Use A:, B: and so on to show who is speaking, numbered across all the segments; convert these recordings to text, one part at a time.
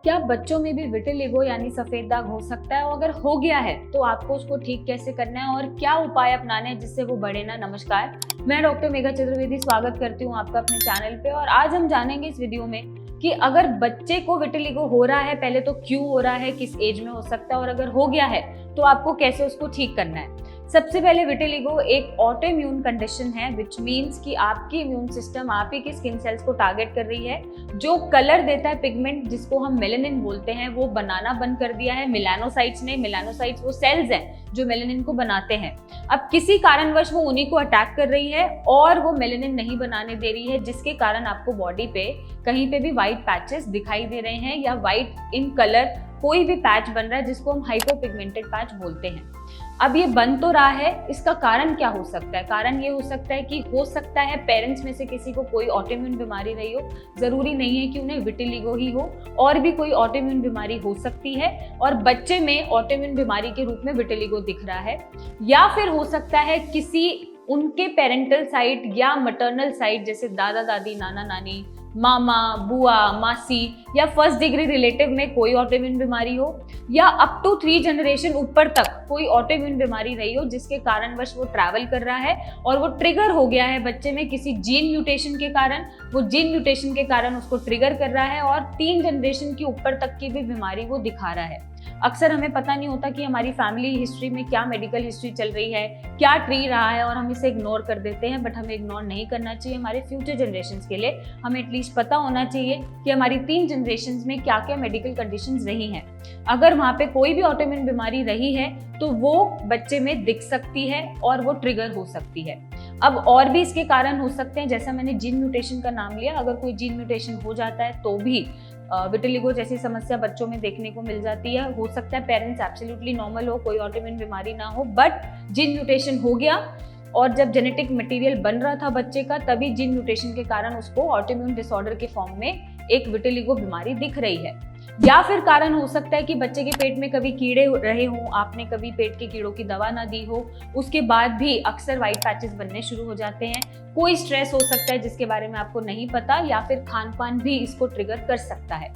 A: क्या बच्चों में भी विटिलिगो यानी सफेद दाग हो सकता है, और अगर हो गया है तो आपको उसको ठीक कैसे करना है और क्या उपाय अपनाने हैं जिससे वो बढ़े ना। नमस्कार, मैं डॉक्टर मेघा चतुर्वेदी स्वागत करती हूँ आपका अपने चैनल पे। और आज हम जानेंगे इस वीडियो में कि अगर बच्चे को विटिलिगो हो रहा है, पहले तो क्यों हो रहा है, किस एज में हो सकता है, और अगर हो गया है तो आपको कैसे उसको ठीक करना है। सबसे पहले विटिलिगो एक ऑटो इम्यून कंडीशन है, विच मीन्स कि आपकी इम्यून सिस्टम आप ही की स्किन सेल्स को टारगेट कर रही है। जो कलर देता है पिगमेंट, जिसको हम मेलानिन बोलते हैं, वो बनाना बंद कर दिया है। मेलानोसाइट्स ने, मेलानोसाइट्स वो सेल्स हैं जो मेलानिन को बनाते हैं। अब किसी कारणवश वो उन्हीं को अटैक कर रही है और वो मेलानिन नहीं बनाने दे रही है, जिसके कारण आपको बॉडी पे कहीं पे भी व्हाइट पैचेस दिखाई दे रहे हैं या व्हाइट इन कलर कोई भी पैच बन रहा है, जिसको हम हाइपोपिगमेंटेड पैच बोलते हैं। अब ये बन तो रहा है, इसका कारण क्या हो सकता है? कारण ये हो सकता है कि हो सकता है पेरेंट्स में से किसी को कोई ऑटोइम्यून बीमारी रही हो। जरूरी नहीं है कि उन्हें विटिलिगो ही हो, और भी कोई ऑटोइम्यून बीमारी हो सकती है और बच्चे में ऑटोइम्यून बीमारी के रूप में विटिलिगो दिख रहा है। या फिर हो सकता है किसी उनके पेरेंटल साइड या मटर्नल साइड, जैसे दादा दादी, नाना नानी, मामा, बुआ, मासी या फर्स्ट डिग्री रिलेटिव में कोई ऑटोइम्यून बीमारी हो, या अप टू 3 जनरेशन ऊपर तक कोई ऑटोइम्यून बीमारी रही हो, जिसके कारणवश वो ट्रैवल कर रहा है और वो ट्रिगर हो गया है बच्चे में किसी जीन म्यूटेशन के कारण। वो जीन म्यूटेशन के कारण उसको ट्रिगर कर रहा है और 3 जनरेशन के ऊपर तक की भी बीमारी वो दिखा रहा है। अक्सर हमें पता नहीं होता कि हमारी फैमिली हिस्ट्री में क्या मेडिकल हिस्ट्री चल रही है, क्या ट्री रहा है, और हम इसे इग्नोर कर देते हैं। बट हमें इग्नोर नहीं करना चाहिए। हमारे फ्यूचर जनरेशंस के लिए हमें एटलीस्ट पता होना चाहिए कि हमारी 3 जनरेशंस में क्या क्या मेडिकल कंडीशंस रही हैं। अगर वहाँ पे कोई भी ऑटोइम्यून बीमारी रही है तो वो बच्चे में दिख सकती है और वो ट्रिगर हो सकती है। अब और भी इसके कारण हो सकते हैं, जैसा मैंने जीन म्यूटेशन का नाम लिया। अगर कोई जीन म्यूटेशन हो जाता है तो भी विटिलिगो जैसी समस्या बच्चों में देखने को मिल जाती है। हो सकता है पेरेंट्स एब्सोल्युटली नॉर्मल हो, कोई ऑटोइम्यून बीमारी ना हो, बट जीन म्यूटेशन हो गया और जब जेनेटिक मटेरियल बन रहा था बच्चे का, तभी जीन म्यूटेशन के कारण उसको ऑटोइम्यून डिसऑर्डर के फॉर्म में एक विटिलिगो बीमारी दिख रही है। या फिर कारण हो सकता है कि बच्चे के पेट में कभी कीड़े रहे हों, आपने कभी पेट के कीड़ों की दवा ना दी हो, उसके बाद भी अक्सर व्हाइट पैचेस बनने शुरू हो जाते हैं। कोई स्ट्रेस हो सकता है जिसके बारे में आपको नहीं पता, या फिर खान पान भी इसको ट्रिगर कर सकता है।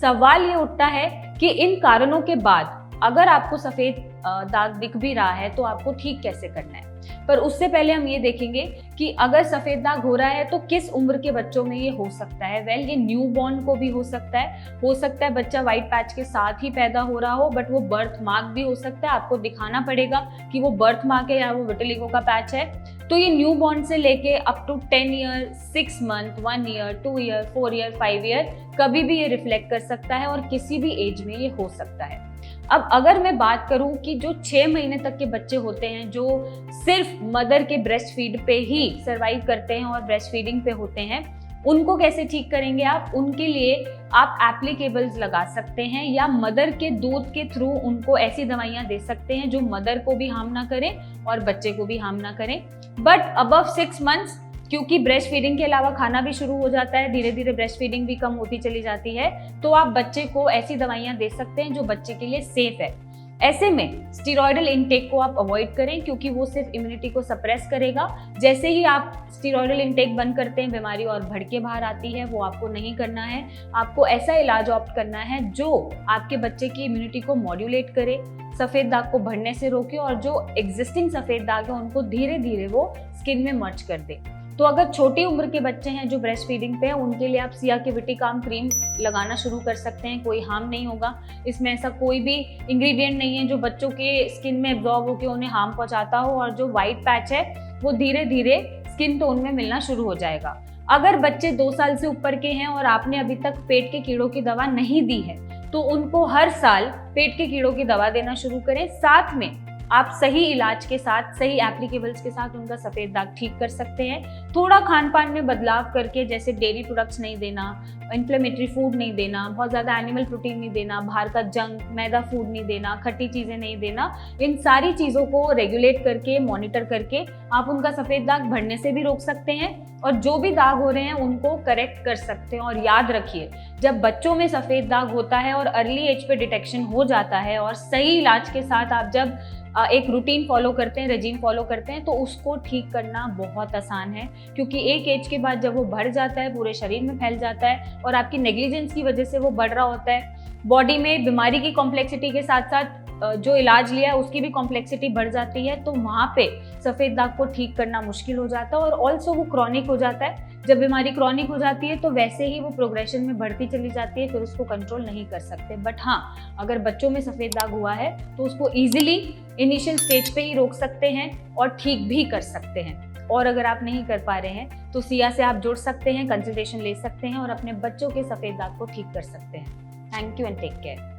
A: सवाल ये उठता है कि इन कारणों के बाद अगर आपको सफेद दाग दिख भी रहा है तो आपको ठीक कैसे करना है। पर उससे पहले हम ये देखेंगे कि अगर सफेद दाग हो रहा है तो किस उम्र के बच्चों में ये हो सकता है। वेल, ये न्यूबॉर्न को भी हो सकता है। हो सकता है बच्चा व्हाइट पैच के साथ ही पैदा हो रहा हो, बट वो बर्थ मार्क भी हो सकता है। आपको दिखाना पड़ेगा कि वो बर्थ मार्क है या वो विटिलिगो का पैच है। तो ये न्यूबॉर्न से लेके up to 10 year, 6 month, 1 year, 2 year, 4 year, 5 year कभी भी ये रिफ्लेक्ट कर सकता है और किसी भी एज में ये हो सकता है। अब अगर मैं बात करूं कि जो 6 महीने तक के बच्चे होते हैं, जो सिर्फ मदर के ब्रेस्ट फीड पे ही सर्वाइव करते हैं और ब्रेस्ट फीडिंग पे होते हैं, उनको कैसे ठीक करेंगे आप? उनके लिए आप एप्लीकेबल्स लगा सकते हैं या मदर के दूध के थ्रू उनको ऐसी दवाइयां दे सकते हैं जो मदर को भी हार्म ना करें और बच्चे को भी हार्म ना करें। बट अबव 6 मंथ्स, क्योंकि ब्रेस्ट फीडिंग के अलावा खाना भी शुरू हो जाता है, धीरे धीरे ब्रेस्ट फीडिंग भी कम होती चली जाती है, तो आप बच्चे को ऐसी दवाइयां दे सकते हैं जो बच्चे के लिए सेफ है। ऐसे में स्टीरॉयडल इनटेक को आप अवॉइड करें, क्योंकि वो सिर्फ इम्यूनिटी को सप्रेस करेगा। जैसे ही आप स्टीरॉयडल इनटेक बंद करते हैं, बीमारी और बढ़ के बाहर आती है। वो आपको नहीं करना है। आपको ऐसा इलाज ऑप्ट करना है जो आपके बच्चे की इम्यूनिटी को मॉड्यूलेट करे, सफेद दाग को बढ़ने से रोके, और जो एग्जिस्टिंग सफेद दाग है उनको धीरे धीरे वो स्किन में मर्ज कर दे। तो अगर छोटी उम्र के बच्चे हैं जो ब्रेस्ट फीडिंग पे हैं, उनके लिए आप सियाकिविटिकाम क्रीम लगाना शुरू कर सकते हैं। कोई हार्म नहीं होगा। इसमें ऐसा कोई भी इंग्रेडिएंट नहीं है जो बच्चों के स्किन में एब्जॉर्ब होकर उन्हें हार्म पहुंचाता हो, और जो व्हाइट पैच है वो धीरे धीरे स्किन टोन में मिलना शुरू हो जाएगा। अगर बच्चे 2 साल से ऊपर के हैं और आपने अभी तक पेट के कीड़ों की दवा नहीं दी है, तो उनको हर साल पेट के कीड़ों की दवा देना शुरू करें। साथ में आप सही इलाज के साथ, सही एप्लीकेबल्स के साथ उनका सफेद दाग ठीक कर सकते हैं। थोड़ा खान पान में बदलाव करके, जैसे डेयरी प्रोडक्ट्स नहीं देना, इन्फ्लेमेटरी फूड नहीं देना, बहुत ज़्यादा एनिमल प्रोटीन नहीं देना, बाहर का जंक, मैदा फूड नहीं देना, खट्टी चीज़ें नहीं देना, इन सारी चीज़ों को रेगुलेट करके, मॉनिटर करके आप उनका सफ़ेद दाग बढ़ने से भी रोक सकते हैं, और जो भी दाग हो रहे हैं उनको करेक्ट कर सकते हैं। और याद रखिए, जब बच्चों में सफ़ेद दाग होता है और अर्ली एज पे डिटेक्शन हो जाता है और सही इलाज के साथ आप जब एक रूटीन फॉलो करते हैं, रेजीम फॉलो करते हैं, तो उसको ठीक करना बहुत आसान है। क्योंकि एक एज के बाद जब वो बढ़ जाता है, पूरे शरीर में फैल जाता है और आपकी नेग्लिजेंस की वजह से वो बढ़ रहा होता है, बॉडी में बीमारी की कॉम्प्लेक्सिटी के साथ साथ जो इलाज लिया है उसकी भी कॉम्प्लेक्सिटी बढ़ जाती है, तो वहाँ पे सफ़ेद दाग को ठीक करना मुश्किल हो जाता है और ऑल्सो वो क्रॉनिक हो जाता है। जब बीमारी क्रॉनिक हो जाती है तो वैसे ही वो प्रोग्रेशन में बढ़ती चली जाती है, फिर उसको कंट्रोल नहीं कर सकते। बट हाँ, अगर बच्चों में सफ़ेद दाग हुआ है तो उसको ईजिली इनिशियल स्टेज पे ही रोक सकते हैं और ठीक भी कर सकते हैं। और अगर आप नहीं कर पा रहे हैं तो सिया से आप जुड़ सकते हैं, कंसल्टेशन ले सकते हैं और अपने बच्चों के सफ़ेद दाग को ठीक कर सकते हैं। Thank you and take care.